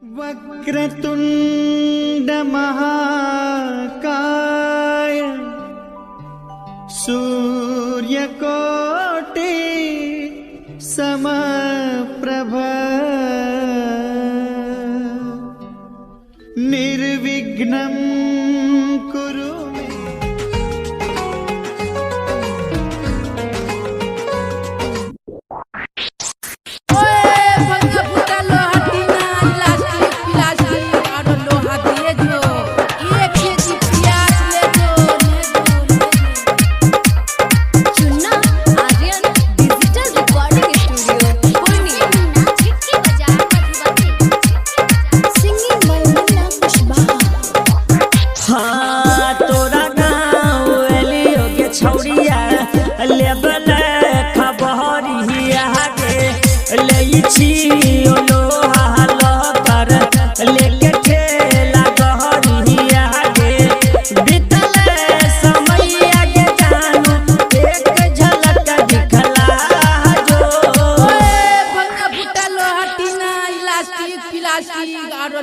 वक्रतुंड महाकाय सूर्यकोटि समप्रभ निर्विघ्नं कुरु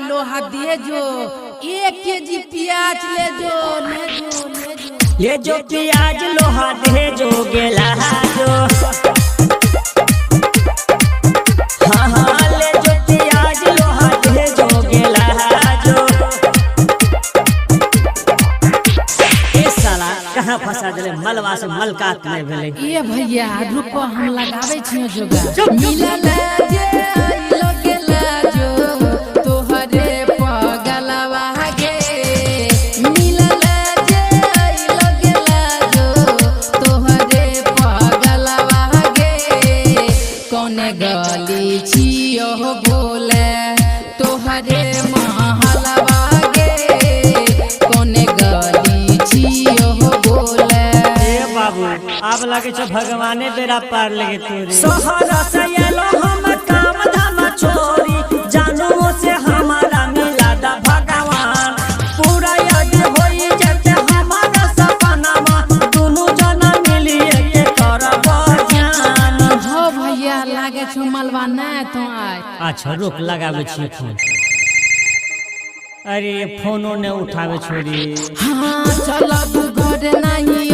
लोहा दे जो 1 केजी प्याज ले जो प्याज लोहा दे जो गेला जो हाँ ले जो प्याज लोहा दे जो गेला जो ए साला कहाँ फंसा देले मलवा से मलकात नहीं भेले ए भैया रुको हम लगावे छियो जोगा मिला ले जे गली छियो बोले तोहरे महलवा गे कोने गली छियो बोले ए बाबू आप लगे छ भगवाने बेरा पार लगे तोरे सहरा से एलो हम काम धाम छोरी जानो से हमारा मिला दा भगवान पूरा याद होई जते हमारा सपनावा दोनों जना मिलिए के करब ध्यान हो भैया लागे छ मलवा ना तो आय अच्छा रुक लगावे छी फोन अरे फोनो ने उठावे छोरी हां चलब घर नहीं